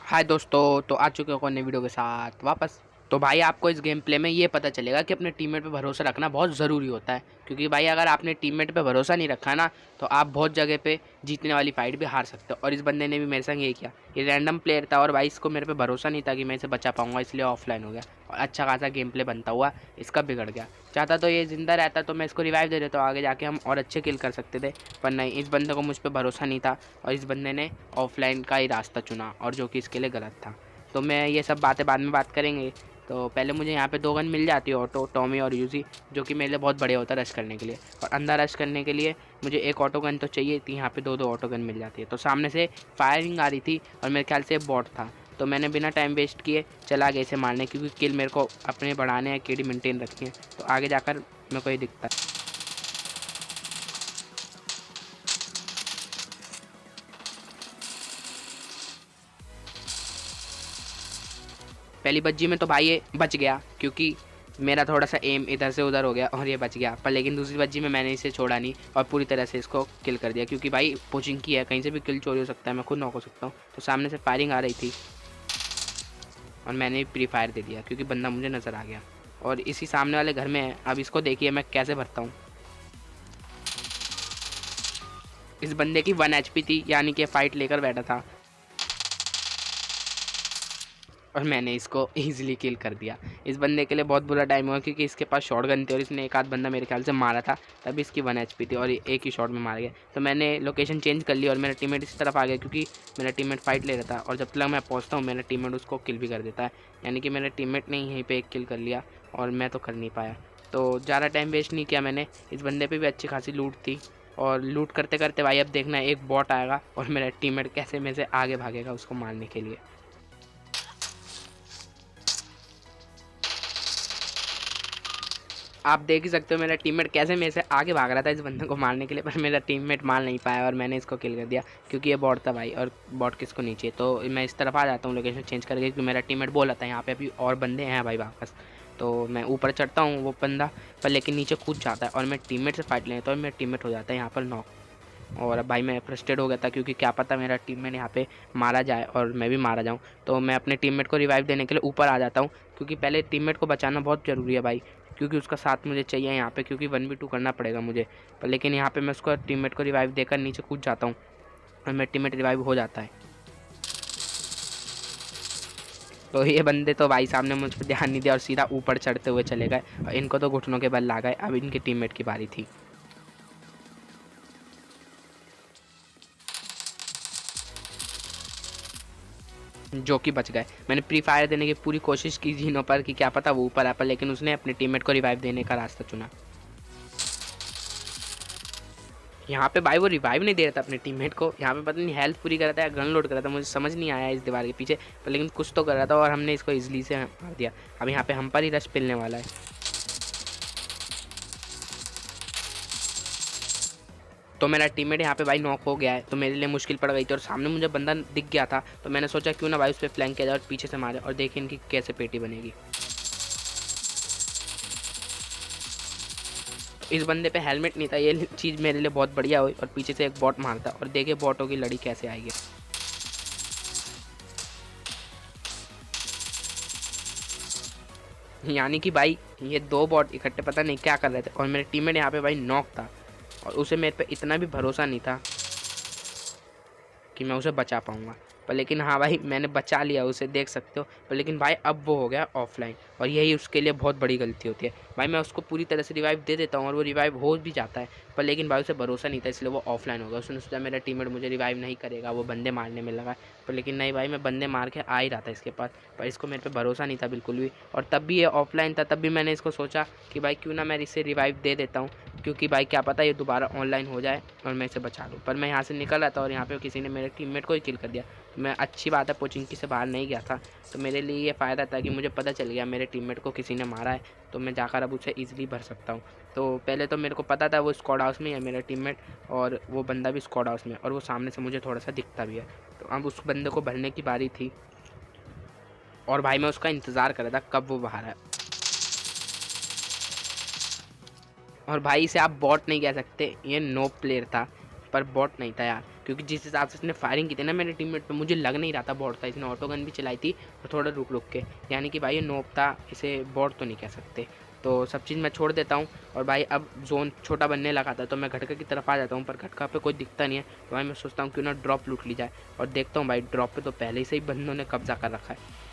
हाय दोस्तों, तो आ चुके हो नई वीडियो के साथ वापस। तो भाई आपको इस गेम प्ले में ये पता चलेगा कि अपने टीममेट पे भरोसा रखना बहुत ज़रूरी होता है, क्योंकि भाई अगर आपने टीममेट पे भरोसा नहीं रखा ना तो आप बहुत जगह पे जीतने वाली फाइट भी हार सकते हो। और इस बंदे ने भी मेरे संग यही किया। ये रैंडम प्लेयर था और भाई इसको मेरे पे भरोसा नहीं था कि मैं इसे बचा पाऊंगा, इसलिए ऑफलाइन हो गया और अच्छा खासा गेम प्ले बनता हुआ इसका बिगड़ गया। चाहता तो ये जिंदा रहता तो मैं इसको रिवाइव दे देता, आगे जाके हम और अच्छे किल कर सकते थे, पर नहीं, इस बंदे को मुझ पर भरोसा नहीं था और इस बंदे ने ऑफलाइन का ही रास्ता चुना, और जो कि इसके लिए गलत था। तो मैं ये सब बातें बाद में बात करेंगे। तो पहले मुझे यहाँ पे 2 गन मिल जाती है, ऑटो, टॉमी और यूजी, जो कि मेरे लिए बहुत बढ़िया होता है रश करने के लिए। और अंदर रश करने के लिए मुझे एक ऑटो गन तो चाहिए थी, यहाँ पे 2-2 ऑटो गन मिल जाती है। तो सामने से फायरिंग आ रही थी और मेरे ख्याल से बॉट था, तो मैंने बिना टाइम वेस्ट किए चला गया इसे मारने, क्योंकि किल मेरे को अपने बढ़ाने हैं, केडी मेंटेन रखनी है, तो आगे जाकर मेरे को ये दिखता है। पहली बज्जी में तो भाई ये बच गया, क्योंकि मेरा थोड़ा सा एम इधर से उधर हो गया और ये बच गया। पर लेकिन दूसरी बज्जी में मैंने इसे छोड़ा नहीं और पूरी तरह से इसको किल कर दिया, क्योंकि भाई पोचिंग की है, कहीं से भी किल चोरी हो सकता है, मैं खुद नॉक हो सकता हूँ। तो सामने से फायरिंग आ रही थी और मैंने प्री फायर दे दिया, क्योंकि बंदा मुझे नज़र आ गया और इसी सामने वाले घर में है। अब इसको देखिए मैं कैसे भरता हूँ। इस बंदे की 1 HP थी, यानी कि फाइट लेकर बैठा था और मैंने इसको ईजिली किल कर दिया। इस बंदे के लिए बहुत बुरा टाइम हुआ, क्योंकि इसके पास शॉटगन थी और इसने एक आध बंदा मेरे ख्याल से मारा था, तभी इसकी 1 HP थी और एक ही शॉट में मार गया। तो मैंने लोकेशन चेंज कर ली और मेरा टीममेट इस तरफ आ गया, क्योंकि मेरा टीममेट फाइट ले रहा था और जब तक मैं पहुँचता हूँ मेरा टीममेट उसको किल भी कर देता है, यानी कि मेरे टीममेट ने यहीं पर एक किल कर लिया और मैं तो कर नहीं पाया। तो ज़्यादा टाइम वेस्ट नहीं किया मैंने। इस बंदे पर भी अच्छी खासी लूट थी और लूट करते करते भाई अब देखना एक बॉट आएगा और मेरा टीममेट कैसे मेरे से आगे भागेगा उसको मारने के लिए। आप देख ही सकते हो मेरा टीममेट कैसे मेरे से आगे भाग रहा था इस बंदे को मारने के लिए, पर मेरा टीममेट मार नहीं पाया और मैंने इसको किल कर दिया, क्योंकि ये बॉट था भाई और बॉट किसको नीचे। तो मैं इस तरफ आ जाता हूँ लोकेशन चेंज करके, क्योंकि मेरा टीममेट बोला था यहाँ पे अभी और बंदे हैं भाई वापस। तो मैं ऊपर चढ़ता हूँ, वो बंदा पर लेकिन नीचे कूद जाता है और मैं टीममेट से फाइट लेता हूँ, मेरा टीममेट हो जाता है यहाँ पर नॉक। और अब भाई मैं फ्रस्ट्रेट हो गया था, क्योंकि क्या पता मेरा टीममेट यहाँ पे मारा जाए और मैं भी मारा जाऊँ। तो मैं अपने टीममेट को रिवाइव देने के लिए ऊपर आ जाता हूँ, क्योंकि पहले टीममेट को बचाना बहुत ज़रूरी है भाई, क्योंकि उसका साथ मुझे चाहिए यहाँ पे, क्योंकि 1v2 करना पड़ेगा मुझे। पर लेकिन यहाँ पे मैं उसको टीममेट को रिवाइव देकर नीचे कूद जाता हूँ और मेरा टीममेट रिवाइव हो जाता है। तो ये बंदे तो भाई सामने मुझ पर ध्यान नहीं दिया और सीधा ऊपर चढ़ते हुए चले गए और इनको तो घुटनों के बल ला गए। अब इनके टीममेट की बारी थी। जो कि बच गए। मैंने प्री फायर देने की पूरी कोशिश की जीनों पर कि क्या पता वो ऊपर आ, पर लेकिन उसने अपने टीममेट को रिवाइव देने का रास्ता चुना। यहाँ पे भाई वो रिवाइव नहीं दे रहा था अपने टीममेट को, यहाँ पे पता नहीं हेल्थ पूरी कर रहा था या गन लोड कर रहा था, मुझे समझ नहीं आया इस दीवार के पीछे, पर लेकिन कुछ तो कर रहा था और हमने इसको इजली से मार दिया। अब यहाँ पे हम पर ही रश मिलने वाला है। तो मेरा टीममेट यहाँ पे भाई नॉक हो गया है, तो मेरे लिए मुश्किल पड़ गई थी और सामने मुझे बंदा दिख गया था, तो मैंने सोचा क्यों ना भाई उस पर फ्लैंक किया जाए और पीछे से मारे और देखिए इनकी कैसे पेटी बनेगी। इस बंदे पे हेलमेट नहीं था, ये चीज़ मेरे लिए बहुत बढ़िया हुई और पीछे से एक बॉट मारता और देखिए बॉटों की लड़ी कैसे आएगी। यानी कि भाई ये 2 बॉट इकट्ठे पता नहीं क्या कर रहे थे और मेरे टीममेट यहाँ पे भाई नॉक था और उसे मेरे पे इतना भी भरोसा नहीं था कि मैं उसे बचा पाऊँगा। पर लेकिन हाँ भाई मैंने बचा लिया उसे, देख सकते हो। पर लेकिन भाई अब वो हो गया ऑफलाइन और यही उसके लिए बहुत बड़ी गलती होती है। भाई मैं उसको पूरी तरह से रिवाइव दे देता हूँ और वो रिवाइव हो भी जाता है, पर लेकिन भाई उसे भरोसा नहीं था, इसलिए वो ऑफलाइन हो गया। उसने सोचा मेरा टीममेट मुझे रिवाइव नहीं करेगा, वो बंदे मारने में लगा। पर लेकिन नहीं भाई, मैं बंदे मार के आ ही रहा था इसके पास, पर इसको मेरे पे भरोसा नहीं था बिल्कुल भी। और तब भी ये ऑफलाइन था, तब भी मैंने इसको सोचा कि भाई क्यों ना मैं इसे रिवाइव दे देता हूँ, क्योंकि भाई क्या पता ये दोबारा ऑनलाइन हो जाए और मैं इसे बचा लूँ। पर मैं यहाँ से निकल रहा था और यहाँ पे किसी ने मेरे टीममेट को ही किल कर दिया। तो मैं, अच्छी बात है, पोचिंकी से बाहर नहीं गया था, तो मेरे लिए ये फ़ायदा था कि मुझे पता चल गया मेरे टीममेट को किसी ने मारा है, तो मैं जाकर अब उसे ईजिली भर सकता हूँ। तो पहले तो मेरे को पता था वो स्क्वाड हाउस में है मेरा टीममेट, और वो बंदा भी स्क्वाड हाउस में, और वो सामने से मुझे थोड़ा सा दिखता भी है। तो अब उस बंदे को भरने की बारी थी और भाई मैं उसका इंतज़ार कर रहा था कब वो बाहर है। और भाई इसे आप बॉट नहीं कह सकते, ये नो प्लेयर था, पर बॉट नहीं था यार, क्योंकि जिस हिसाब से इसने फायरिंग की थी ना मेरे टीममेट पे, मुझे लग नहीं रहा था बॉट था। इसने ऑटो गन भी चलाई थी और थोड़ा रुक रुक के, यानी कि भाई ये नोब था, इसे बॉट तो नहीं कह सकते। तो सब चीज़ मैं छोड़ देता हूँ और भाई अब जोन छोटा बनने लगा था तो मैं घटका की तरफ आ जाता हूँ, पर घटका पे कोई दिखता नहीं है। तो भाई मैं सोचता हूँ क्यों ना ड्रॉप लूट ली जाए, और देखता हूँ भाई ड्रॉप पे तो पहले से ही बंदों ने कब्जा कर रखा है।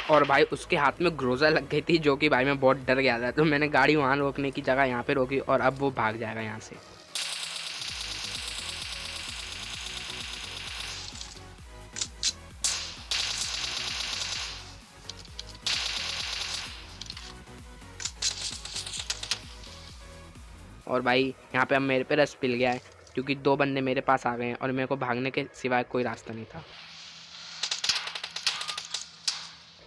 और भाई उसके हाथ में ग्रोजा लग गई थी, जो कि भाई मैं बहुत डर गया था। तो मैंने गाड़ी वहाँ रोकने की जगह यहाँ पे रोकी और अब वो भाग जाएगा यहाँ से। और भाई यहाँ पे अब मेरे पे रस पिल गया है, क्योंकि 2 बंदे मेरे पास आ गए हैं और मेरे को भागने के सिवाय कोई रास्ता नहीं था।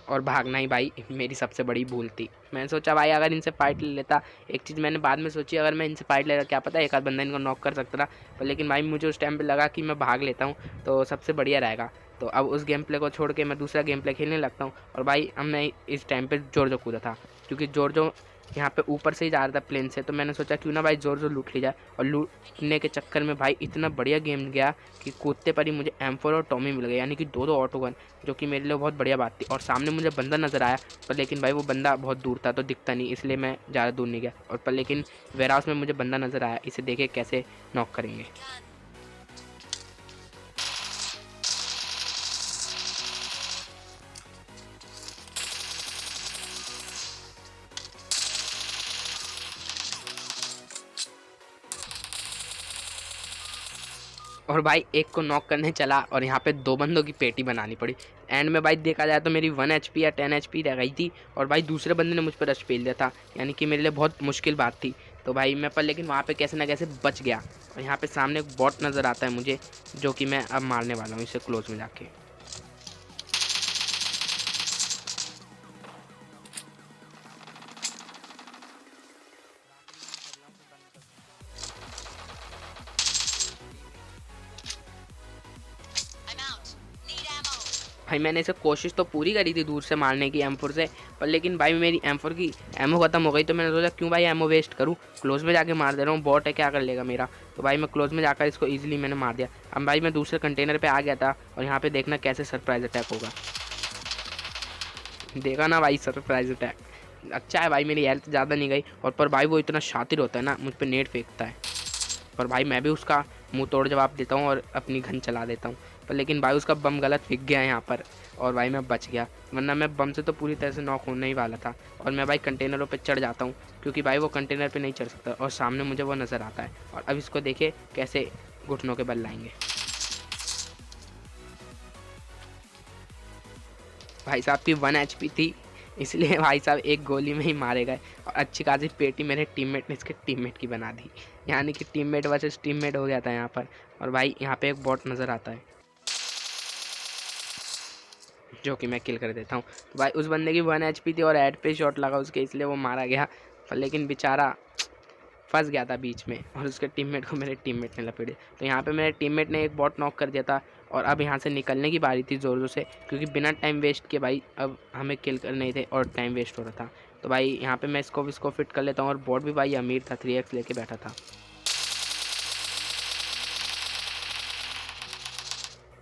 और भागना ही भाई मेरी सबसे बड़ी भूल थी। मैंने सोचा भाई अगर इनसे फाइट ले लेता, एक चीज़ मैंने बाद में सोची, अगर मैं इनसे फाइट ले लेता क्या पता एक आध बंदा इनको नॉक कर सकता था। पर लेकिन भाई मुझे उस टाइम पे लगा कि मैं भाग लेता हूँ तो सबसे बढ़िया रहेगा। तो अब उस गेम प्ले को छोड़ के मैं दूसरा गेम प्ले खेलने लगता हूँ। और भाई अब मैं इस टाइम पर जोर कूदा था, क्योंकि जोर यहाँ पे ऊपर से ही जा रहा था प्लेन से। तो मैंने सोचा क्यों ना भाई जोर लूट ली जाए, और लूटने के चक्कर में भाई इतना बढ़िया गेम गया कि कूदते पर ही मुझे M4 और टॉमी मिल गए, यानी कि 2 ऑटो गन, जो कि मेरे लिए बहुत बढ़िया बात थी। और सामने मुझे बंदा नज़र आया, पर लेकिन भाई वो बंदा बहुत दूर था तो दिखता नहीं, इसलिए मैं ज़्यादा दूर नहीं गया। और पर लेकिन वेयर हाउस में मुझे बंदा नज़र आया, इसे देखे कैसे नॉक करेंगे। और भाई एक को नॉक करने चला और यहाँ पे 2 बंदों की पेटी बनानी पड़ी। एंड में भाई देखा जाए तो मेरी 1 HP या 10 HP रह गई थी, और भाई दूसरे बंदे ने मुझ पर रश पेल दिया था, यानी कि मेरे लिए बहुत मुश्किल बात थी। तो भाई मैं पर लेकिन वहाँ पे कैसे ना कैसे बच गया। और यहाँ पे सामने एक बॉट नज़र आता है मुझे, जो कि मैं अब मारने वाला हूँ इसे क्लोज में जाके। भाई मैंने इसे कोशिश तो पूरी करी थी दूर से मारने की M4 से, पर लेकिन भाई मेरी M4 की एमओ ख़त्म हो गई। तो मैंने सोचा क्यों भाई एमओ वेस्ट करूँ, क्लोज में जाके मार दे रहा हूँ, बॉट है क्या कर लेगा मेरा। तो भाई मैं क्लोज में जाकर इसको ईजिली मैंने मार दिया। अब भाई मैं दूसरे कंटेनर पर आ गया था, और यहाँ पर देखना कैसे सरप्राइज अटैक होगा। देखा ना भाई सरप्राइज अटैक। अच्छा है भाई मेरी हेल्थ ज़्यादा नहीं गई, और पर भाई वो इतना शातिर होता है ना, मुझ पर नेट फेंकता है, पर भाई मैं भी उसका मुंह तोड़ जवाब देता हूँ और अपनी गन चला देता हूँ। पर लेकिन भाई उसका बम गलत फेंक गया यहाँ पर, और भाई मैं बच गया, वरना मैं बम से तो पूरी तरह से नॉक होने ही वाला था। और मैं भाई कंटेनरों पे चढ़ जाता हूँ, क्योंकि भाई वो कंटेनर पे नहीं चढ़ सकता, और सामने मुझे वो नज़र आता है। और अब इसको देखे कैसे घुटनों के बल लाएंगे। भाई साहब की 1 HP थी, इसलिए भाई साहब एक गोली में ही मारे गए, और अच्छी खासी पेटी मेरे टीममेट ने इसके टीममेट की बना दी, यानी कि टीममेट वर्सेस टीममेट हो गया था यहाँ पर। और भाई यहाँ पे एक बॉट नज़र आता है, जो कि मैं किल कर देता हूँ। तो भाई उस बंदे की 1 HP थी और हेड पे शॉट लगा उसके, इसलिए वो मारा गया। पर लेकिन बेचारा फंस गया था बीच में, और उसके टीममेट को मेरे टीममेट ने लपेटे। तो यहाँ पे मेरे टीममेट ने एक बॉट नॉक कर दिया था, और अब यहाँ से निकलने की बारी थी ज़ोर ज़ोर से, क्योंकि बिना टाइम वेस्ट के भाई अब हमें किल करने थे और टाइम वेस्ट हो रहा था। तो भाई यहाँ पे मैं इसको फिट कर लेता हूँ, और बॉट भी भाई अमीर था, 3x लेके बैठा था।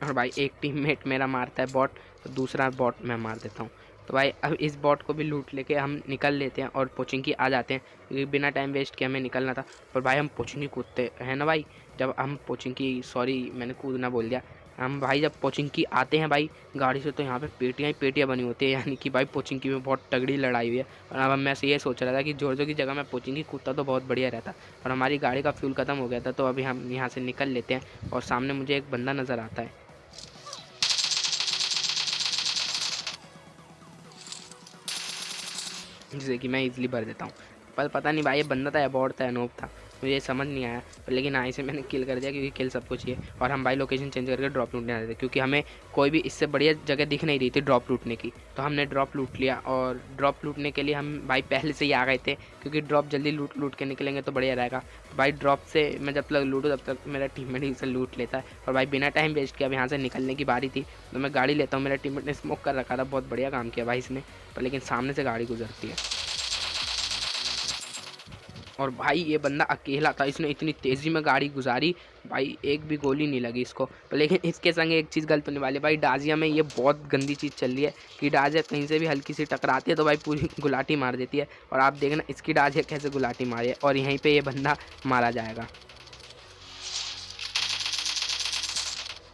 और भाई एक टीममेट मेरा मारता है बॉट, तो दूसरा बॉट मैं मार देता हूँ। तो भाई अब इस बॉट को भी लूट लेके हम निकल लेते हैं और पोचिंकी आ जाते हैं, क्योंकि बिना टाइम वेस्ट के हमें निकलना था। पर भाई हम पोचिंकी कूदते हैं ना भाई, जब हम पोचिंकी, सॉरी मैंने कूदना बोल दिया, हम भाई जब पोचिंकी आते हैं भाई गाड़ी से, तो यहाँ पे पेटियाँ ही पेटियाँ बनी होती है, यानी कि भाई पोचिंकी में बहुत तगड़ी लड़ाई हुई है। और अब मैं ये सोच रहा था कि जोर की जगह मैं पोचिंकी कूदता तो बहुत बढ़िया रहता, और हमारी गाड़ी का फ्यूल ख़त्म हो गया था। तो अभी हम यहाँ से निकल लेते हैं, और सामने मुझे एक बंदा नज़र आता है, जिसे कि मैं इजीली भर देता हूँ। पर पता नहीं भाई ये बंदा था या बॉट था या नोब था, मुझे ये समझ नहीं आया। पर लेकिन हाँ इसे मैंने किल कर दिया, क्योंकि किल सबको चाहिए। और हम भाई लोकेशन चेंज करके ड्रॉप लूटने आते थे, क्योंकि हमें कोई भी इससे बढ़िया जगह दिख नहीं रही थी ड्रॉप लूटने की। तो हमने ड्रॉप लूट लिया, और ड्रॉप लूटने के लिए हम भाई पहले से ही आ गए थे, क्योंकि ड्रॉप जल्दी लूट के निकलेंगे तो बढ़िया रहेगा। तो भाई ड्रॉप से मैं जब तक लूटूँ तब तक मेरा टीममेट ही इसे लूट लेता है। और भाई बिना टाइम वेस्ट किया अब यहाँ से निकलने की बारी थी, तो मैं गाड़ी लेता हूँ। मेरा टीममेट ने स्मोक कर रखा था, बहुत बढ़िया काम किया भाई इसने, पर लेकिन सामने से गाड़ी गुजरती है। और भाई ये बंदा अकेला था, इसने इतनी तेज़ी में गाड़ी गुजारी भाई, एक भी गोली नहीं लगी इसको। पर लेकिन इसके संग एक चीज़ गलत होने वाली है भाई, डाजिया में ये बहुत गंदी चीज़ चल रही है कि डाजिया कहीं से भी हल्की सी टकराती है तो भाई पूरी गुलाटी मार देती है। और आप देखना इसकी डाजिया कैसे गुलाटी मारी है, और यहीं पर ये बंदा मारा जाएगा।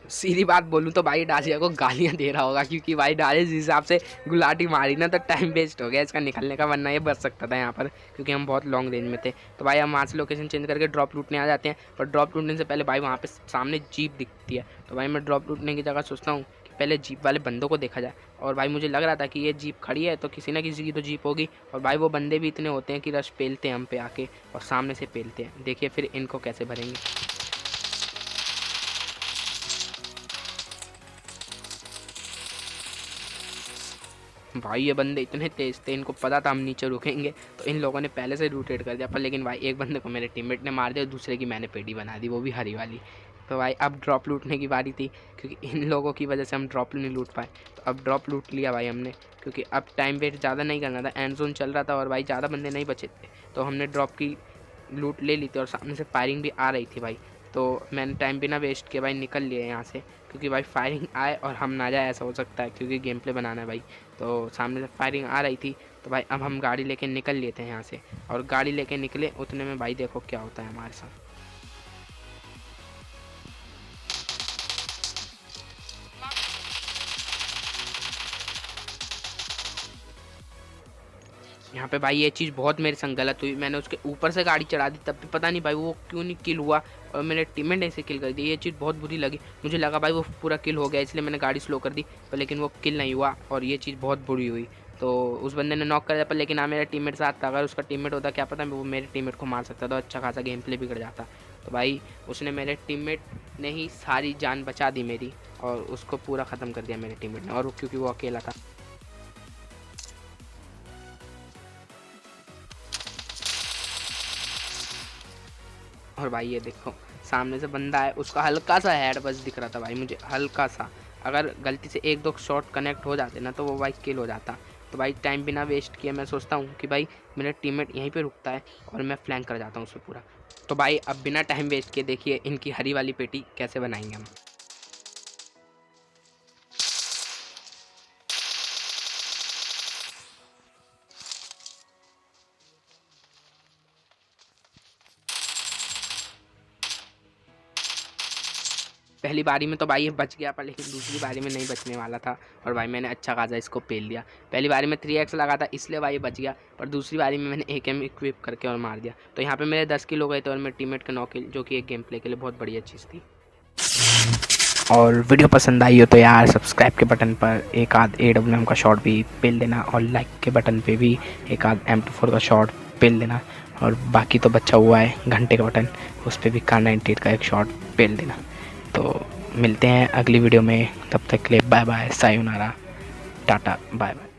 सीधी बात बोलूँ तो भाई डाजिया को गालियाँ दे रहा होगा, क्योंकि भाई डाजिया जिस हिसाब से गुलाटी मारी ना, तो टाइम वेस्ट हो गया इसका निकलने का, वरना ये बच सकता था यहाँ पर, क्योंकि हम बहुत लॉन्ग रेंज में थे। तो भाई हम वहाँ से लोकेशन चेंज करके ड्रॉप लूटने आ जाते हैं, पर ड्रॉप लूटने से पहले भाई वहाँ पे सामने जीप दिखती है। तो भाई मैं ड्रॉप लूटने की जगह सोचता हूँ कि पहले जीप वाले बंदों को देखा जाए। और भाई मुझे लग रहा था कि ये जीप खड़ी है तो किसी ना किसी की तो जीप होगी। और भाई वो बंदे भी इतने होते हैं कि रश पेलते हैं हम पे आके, और सामने से पेलते हैं। देखिए फिर इनको कैसे भरेंगे। भाई ये बंदे इतने तेज़ थे, इनको पता था हम नीचे रुकेंगे, तो इन लोगों ने पहले से रोटेट कर दिया। पर लेकिन भाई एक बंदे को मेरे टीममेट ने मार दिया, दूसरे की मैंने पेटी बना दी, वो भी हरी वाली। तो भाई अब ड्रॉप लूटने की बारी थी, क्योंकि इन लोगों की वजह से हम ड्रॉप नहीं लूट पाए। तो अब ड्रॉप लूट लिया भाई हमने, क्योंकि अब टाइम वेस्ट ज़्यादा नहीं करना था, एंड जोन चल रहा था और भाई ज़्यादा बंदे नहीं बचे थे। तो हमने ड्रॉप की लूट ले ली थी, और सामने से फायरिंग भी आ रही थी भाई। तो मैंने टाइम बिना वेस्ट किए भाई निकल लिए यहाँ से, क्योंकि भाई फायरिंग आए और हम ना जाए ऐसा हो सकता है, क्योंकि गेम प्ले बनाना है भाई। तो सामने से फायरिंग आ रही थी, तो भाई अब हम गाड़ी लेके निकल लेते हैं यहाँ से। और गाड़ी लेके निकले उतने में भाई देखो क्या होता है हमारे साथ। यहाँ पे भाई ये चीज़ बहुत मेरे संग गलत हुई, मैंने उसके ऊपर से गाड़ी चढ़ा दी, तब भी पता नहीं भाई वो क्यों नहीं किल हुआ, और मेरे टीममेट ने इसे किल कर दी। ये चीज़ बहुत बुरी लगी, मुझे लगा भाई वो पूरा किल हो गया, इसलिए मैंने गाड़ी स्लो कर दी, पर लेकिन वो किल नहीं हुआ, और ये चीज़ बहुत बुरी हुई। तो उस बंदे ने नॉक कर दिया, पर लेकिन हाँ मेरा टीममेट साथ था, अगर उसका टीममेट होता क्या पता वो मेरे टीममेट को मार सकता था, अच्छा खासा गेम प्ले बिगड़ जाता। तो भाई उसने, मेरे टीममेट ने ही सारी जान बचा दी मेरी, और उसको पूरा ख़त्म कर दिया मेरे टीममेट ने, और क्योंकि वो अकेला था। और भाई ये देखो सामने से बंदा है, उसका हल्का सा हेड बस दिख रहा था भाई मुझे, हल्का सा, अगर गलती से एक दो शॉट कनेक्ट हो जाते ना तो वो भाई किल हो जाता। तो भाई टाइम बिना वेस्ट किए मैं सोचता हूँ कि भाई मेरा टीममेट यहीं पे रुकता है और मैं फ्लैंक कर जाता हूँ उससे पूरा। तो भाई अब बिना टाइम वेस्ट किए देखिए इनकी हरी वाली पेटी कैसे बनाएंगे हम। पहली बारी में तो भाई ये बच गया, पर लेकिन दूसरी बारी में नहीं बचने वाला था, और भाई मैंने अच्छा खासा इसको पेल दिया। पहली बारी में 3x लगा था इसलिए भाई बच गया, पर दूसरी बारी में मैंने AKM इक्विप करके और मार दिया। तो यहाँ पे मेरे 10 किल हो गए थे, और मेरे टीममेट के 9 किल, जो कि एक गेम प्ले के लिए बहुत बढ़िया चीज़ थी। और वीडियो पसंद आई हो तो यार सब्सक्राइब के बटन पर एक आध AWM का शॉट भी पेल देना, और लाइक के बटन पे भी एक आध M24 का शॉट पेल देना, और बाकी तो बचा हुआ है घंटे का बटन, उस पर भी Kar98 का एक शॉट पेल देना। तो मिलते हैं अगली वीडियो में, तब तक के लिए बाय बाय, सायोनारा, टाटा, बाय बाय।